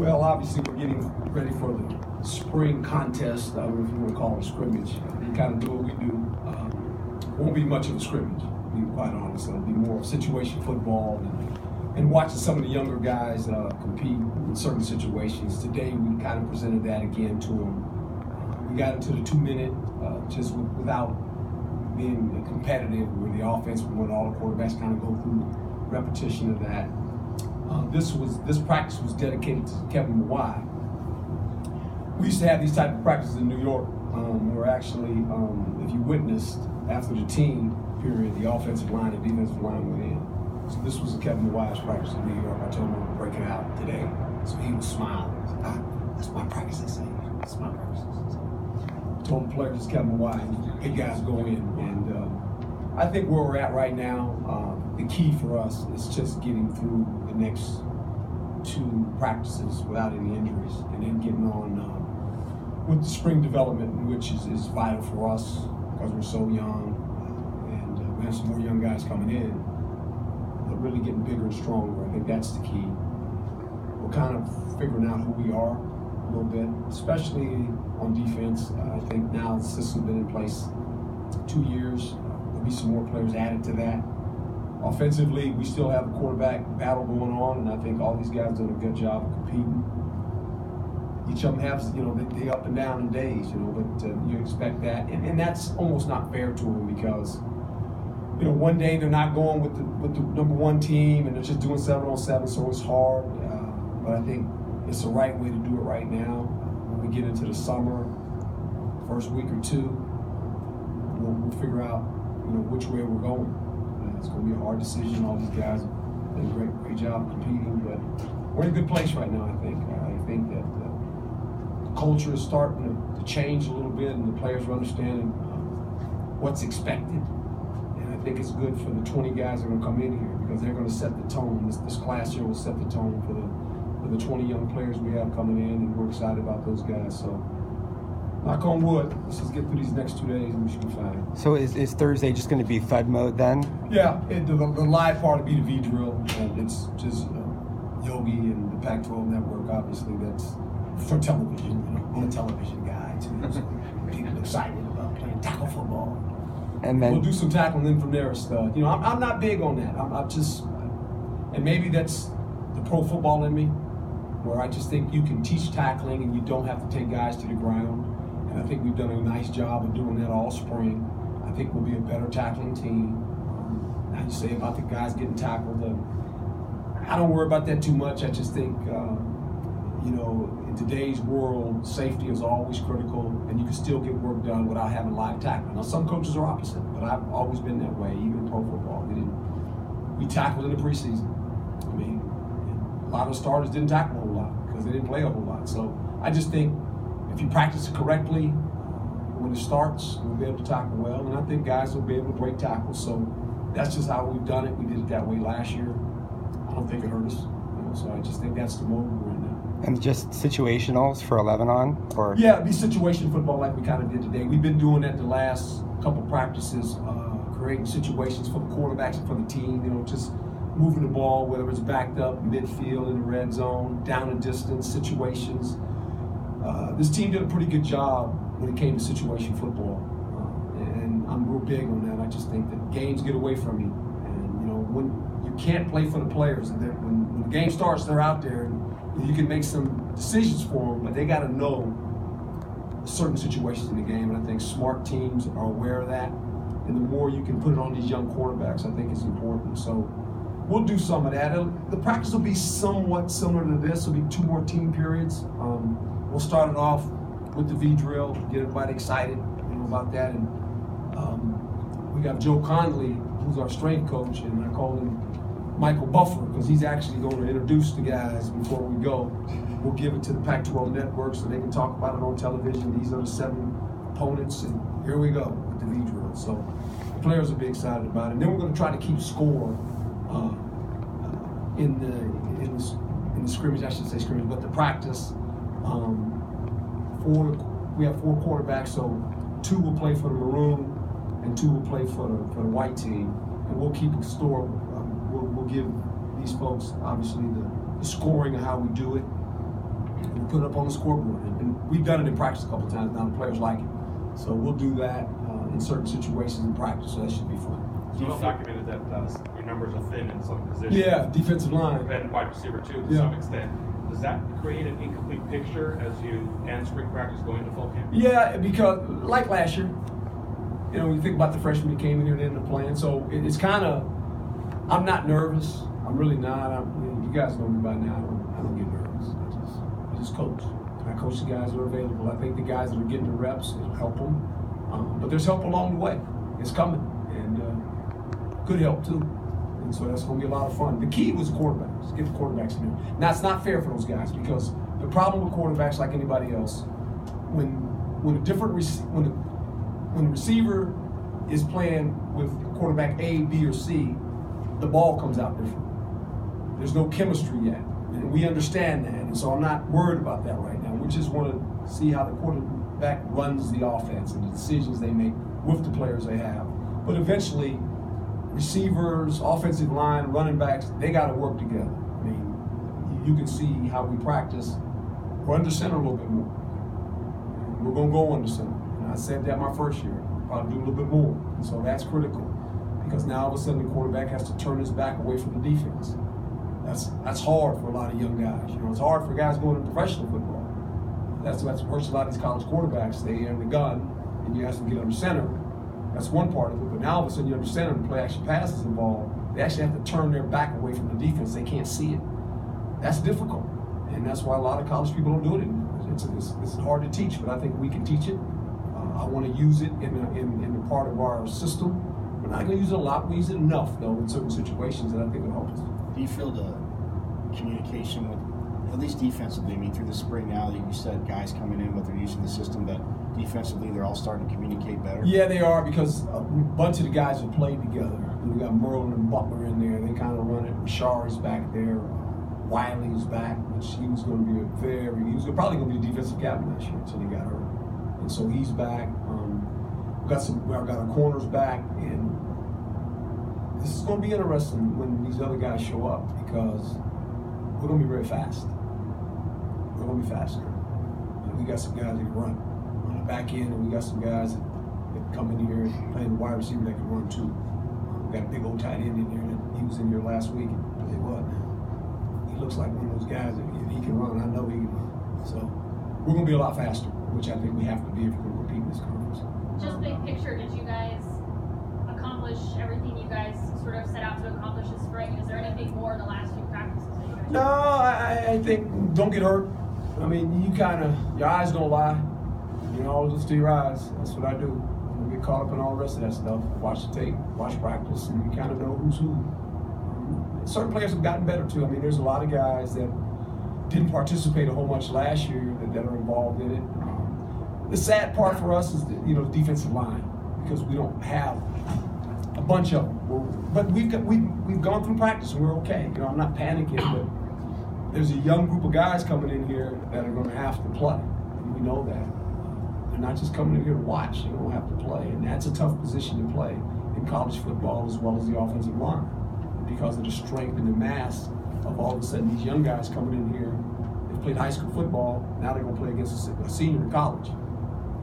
Well, obviously we're getting ready for the spring contest. I don't know if you want to call it a scrimmage. We kind of do what we do. Won't be much of a scrimmage, to be quite honest. It'll be more of situation football and watching some of the younger guys compete in certain situations. Today we kind of presented that again to them. We got into the 2-minute just without being competitive with the offense. We want all the quarterbacks kind of go through repetition of that. This practice was dedicated to Kevin Mawai. We used to have these type of practices in New York where actually, if you witnessed after the team period, the offensive line and defensive line went in. So this was Kevin Mawai's practice in New York. I told him to break it out today. So he was smiling. He said, that's my practice, I say. That's my practice. So I told the players, it's Kevin Mawai, hey guys, go in. And I think where we're at right now, the key for us is just getting through the next 2 practices without any injuries, and then getting on with the spring development, which is vital for us because we're so young, and we have some more young guys coming in, but really getting bigger and stronger. I think that's the key. We're kind of figuring out who we are a little bit, especially on defense. I think now the system's been in place 2 years. There'll be some more players added to that. Offensively, we still have a quarterback battle going on, and I think all these guys done a good job of competing. Each of them have, they up and down in days, but you expect that, and that's almost not fair to them because, one day they're not going with the number 1 team, and they're just doing 7-on-7, so it's hard. But I think it's the right way to do it right now. When we get into the summer, first week or 2, we'll figure out, which way we're going. It's going to be a hard decision. All these guys have done a great job competing, but we're in a good place right now, I think. I think that the culture is starting to change a little bit, and the players are understanding what's expected. And I think it's good for the 20 guys that are going to come in here because they're going to set the tone. This class here will set the tone for the 20 young players we have coming in, and we're excited about those guys. So, knock on wood, let's just get through these next 2 days and we should be fine. So is Thursday just going to be Fed mode then? Yeah, the live part will be the V-drill, and it's just Yogi and the Pac-12 network, obviously, that's for television. I'm a television guy, too. So people excited about playing tackle football. And then we'll do some tackling in from there and stuff. I'm not big on that. I'm just, and maybe that's the pro football in me, where I just think you can teach tackling and you don't have to take guys to the ground. And I think we've done a nice job of doing that all spring. I think we'll be a better tackling team. Now you say about the guys getting tackled, I don't worry about that too much. I just think, in today's world, safety is always critical, and you can still get work done without having live tackling. Now some coaches are opposite, but I've always been that way, even in pro football. We tackled in the preseason. A lot of the starters didn't tackle a whole lot because they didn't play a whole lot. So I just think if you practice it correctly, when it starts, we'll be able to tackle well, and I think guys will be able to break tackles. So that's just how we've done it. We did it that way last year. I don't think it hurt us. So I just think that's the mode we're in now. And just situationals for 11-on? Or yeah, it'd be situation football like we kind of did today. We've been doing that the last couple practices, creating situations for the quarterbacks and for the team, just moving the ball, whether it's backed up, midfield, in the red zone, down and distance situations. This team did a pretty good job when it came to situation football, and I'm real big on that. I just think that games get away from you, and when you can't play for the players, and when the game starts, they're out there, and you can make some decisions for them, but they got to know certain situations in the game, and I think smart teams are aware of that, and the more you can put it on these young quarterbacks, I think it's important. So we'll do some of that. The practice will be somewhat similar to this. It'll be 2 more team periods. We'll start it off with the V-drill, get everybody excited about that. And we got Joe Conley, who's our strength coach, and I call him Michael Buffer because he's actually going to introduce the guys before we go. We'll give it to the Pac-12 network so they can talk about it on television. These are the 7 opponents, and here we go with the V-drill. So the players will be excited about it. And then we're going to try to keep score in the scrimmage, I should say scrimmage, but the practice. We have 4 quarterbacks, so 2 will play for the Maroon and 2 will play for the white team, and we'll keep a store. We'll give these folks obviously the scoring of how we do it, And we put it up on the scoreboard. And we've done it in practice a couple of times now. The players like it. So we'll do that in certain situations in practice, so that should be fun. It's well documented that your numbers are thin in some positions. Yeah, defensive line. And wide receiver too, to some extent. Does that create an incomplete picture as you end spring practice going to fall camp? Yeah, because like last year, you know, when you think about the freshmen that came in here and ended up playing, so it's kind of, I'm not nervous. I'm really not. You guys know me by now. I don't get nervous. I just coach. And I coach the guys that are available. I think the guys that are getting the reps, it'll help them. But there's help along the way. It's coming, and good help too. And so that's going to be a lot of fun. The key was quarterbacks. Get the quarterbacks in there. Now, it's not fair for those guys because the problem with quarterbacks, like anybody else, when the receiver is playing with quarterback A, B, or C, the ball comes out different. There's no chemistry yet, and we understand that. And so I'm not worried about that right now. We just want to see how the quarterback runs the offense and the decisions they make with the players they have. But eventually, receivers, offensive line, running backs, they got to work together. I mean, you can see how we practice. We're under center a little bit more. We're going to go under center. And I said that my first year. Probably do a little bit more. And so that's critical because now all of a sudden the quarterback has to turn his back away from the defense. That's hard for a lot of young guys. You know, it's hard for guys going to professional football. That's what hurts a lot of these college quarterbacks. They have the gun and you have to get under center. That's one part of it, but now all of a sudden you're under center and play action passes involved. They actually have to turn their back away from the defense. They can't see it. That's difficult, and that's why a lot of college people don't do it anymore. It's hard to teach, but I think we can teach it. I want to use it in a part of our system. We're not going to use it a lot. We use it enough, though, in certain situations that I think will help us. Do you feel the communication with, at least defensively, I mean, through the spring now that you said guys coming in, but they're using the system, that defensively they're all starting to communicate better? Yeah, they are, because a bunch of the guys have played together. We got Merlin and Butler in there. They kind of run it. Rashard's back there. Wiley's back, which he was going to be he was probably going to be a defensive captain last year until he got hurt. And so he's back. We got our corners back, and this is going to be interesting when these other guys show up because we're going to be very fast. We're going to be faster. And we got some guys that can run on the back end, and we got some guys that come in here and play the wide receiver that can run too. We got a big old tight end in here that he was in here last week. And tell you what, he looks like one of those guys that he can run. I know he can run. So we're going to be a lot faster, which I think we have to be if we're going to compete in this conference. Just big picture, did you guys accomplish everything you guys sort of set out to accomplish this spring? Is there anything more in the last few practices that you guys No, I think don't get hurt. I mean, your eyes don't lie. You know, always look to your eyes. That's what I do. I don't get caught up in all the rest of that stuff. Watch the tape, watch practice, and you kind of know who's who. Certain players have gotten better too. I mean, there's a lot of guys that didn't participate a whole much last year that are involved in it. The sad part for us is the defensive line, because we don't have a bunch of them. But we've gone through practice and we're okay. You know, I'm not panicking, but there's a young group of guys coming in here that are going to have to play. And we know that. They're not just coming in here to watch. They're going to have to play, and that's a tough position to play in college football as well as the offensive line, because of the strength and the mass of all of a sudden these young guys coming in here. They've played high school football. Now they're going to play against a senior in college.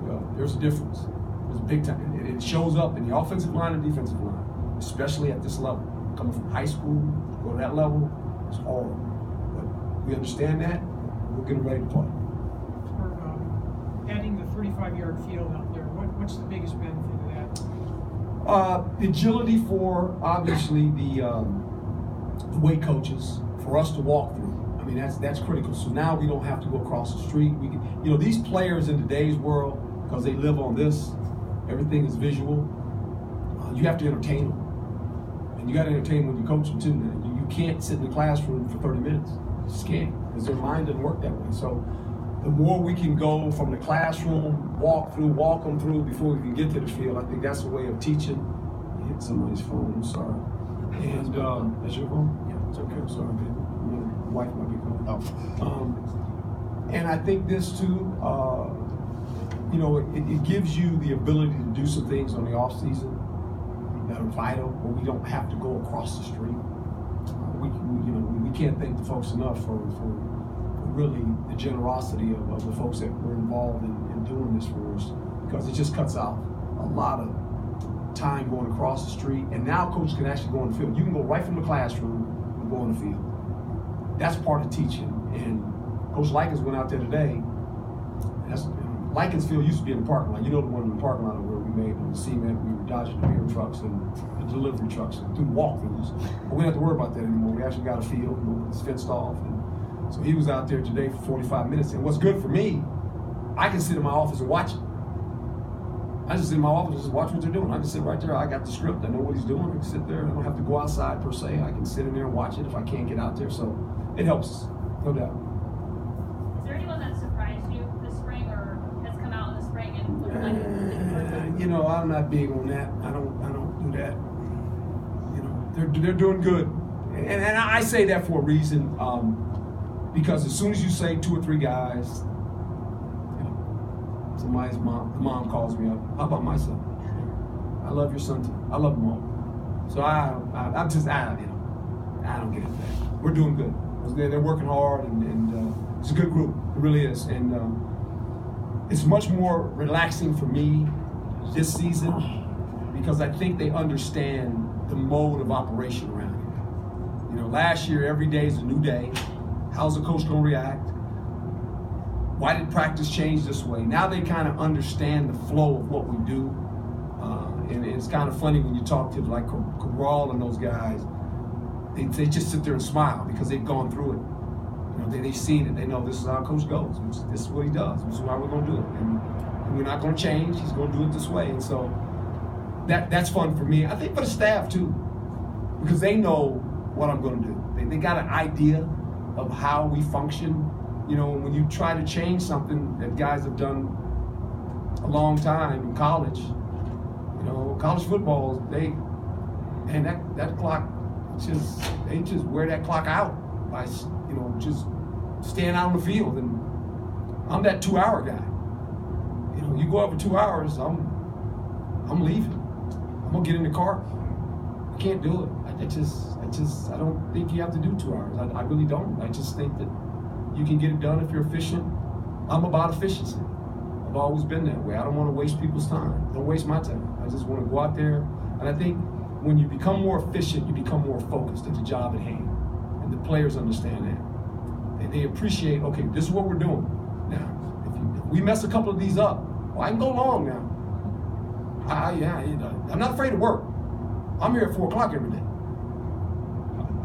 Well, there's a difference. There's a big time. It shows up in the offensive line and defensive line, especially at this level. Coming from high school, go to that level, it's hard. But we understand that. We're getting ready to play. For adding the 35-yard field out there, what's the biggest benefit of that? The agility for obviously the weight coaches for us to walk through. I mean, that's critical. So now we don't have to go across the street. We can, these players in today's world, because they live on this, everything is visual. You have to entertain them, and you got to entertain when you coach them too. Man. You can't sit in the classroom for 30 minutes. You just can't, because their mind doesn't work that way. So the more we can go from the classroom, walk them through before we can get to the field, I think that's a way of teaching. You hit somebody's phone, I'm sorry. And that's your phone? Yeah, it's okay, I'm sorry, baby. My wife might be calling. And I think this too, it gives you the ability to do some things on the off season that are vital, where we don't have to go across the street. We can't thank the folks enough for really the generosity of the folks that were involved in doing this for us, because it just cuts out a lot of time going across the street. And now coaches can actually go on the field. You can go right from the classroom and go on the field. That's part of teaching. And Coach Likens went out there today. Likens Field used to be in the parking lot. You know, the one in the parking lot where we made the cement, we were dodging the beer trucks and the delivery trucks and through walkthroughs. But we don't have to worry about that anymore. We actually got a field, it's fenced off. And so he was out there today for 45 minutes. And what's good for me, I can sit in my office and watch it. I just sit in my office and just watch what they're doing. I can sit right there. I got the script. I know what he's doing. I can sit there. I don't have to go outside per se. I can sit in there and watch it if I can't get out there. So it helps, no doubt. Is there anyone that surprised you this spring or has come out in the spring and looked like You know, I'm not big on that. I don't do that. You know, they're doing good, and I say that for a reason, because as soon as you say 2 or 3 guys, you know, somebody's mom calls me up. How about my son? I love your son too. I love them all. So I'm just you know, I don't get into that. We're doing good. They're working hard, and it's a good group. It really is, and it's much more relaxing for me this season because I think they understand the mode of operation around here. You know, last year every day is a new day. How's the coach going to react? Why did practice change this way? Now they kind of understand the flow of what we do, and it's kind of funny when you talk to like Cabral and those guys. They just sit there and smile because they've gone through it. You know, they've seen it. They know this is how coach goes. This is what he does. This is how we're going to do it. And we're not going to change. He's going to do it this way. And so that's fun for me. I think for the staff too, because they know what I'm going to do. They got an idea of how we function. You know, when you try to change something that guys have done a long time in college, you know, college football, that clock, they just wear that clock out by, you know, just staying out on the field. And I'm that 2-hour guy. You know, you go over 2 hours, I'm leaving. I'm gonna get in the car. I can't do it. I don't think you have to do 2 hours. I really don't. I just think that you can get it done if you're efficient. I'm about efficiency. I've always been that way. I don't want to waste people's time. Don't waste my time. I just want to go out there. And I think when you become more efficient, you become more focused at the job at hand. And the players understand that. And they appreciate, okay, this is what we're doing. Now, if we mess a couple of these up, well, I can go long now. I'm not afraid of work. I'm here at 4 o'clock every day.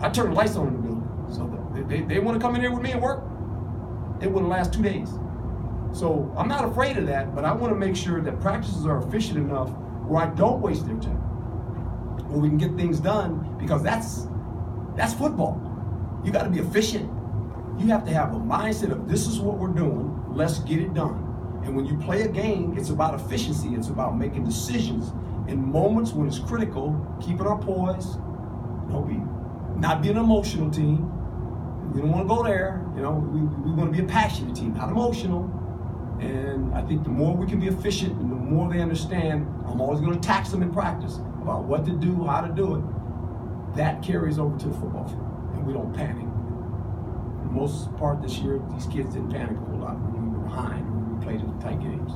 I turn the lights on in the building. So they want to come in here with me and work. It wouldn't last 2 days. So I'm not afraid of that, but I want to make sure that practices are efficient enough where I don't waste their time, where we can get things done, because that's football. You got to be efficient. You have to have a mindset of this is what we're doing, let's get it done. And when you play a game, it's about efficiency. It's about making decisions in moments when it's critical, keeping our poise, not being an emotional team. We don't want to go there. You know, we want to be a passionate team, not emotional. And I think the more we can be efficient and the more they understand, I'm always going to tax them in practice about what to do, how to do it. That carries over to the football field, and we don't panic. For the most part this year, these kids didn't panic a whole lot when we were behind, when we played in tight games.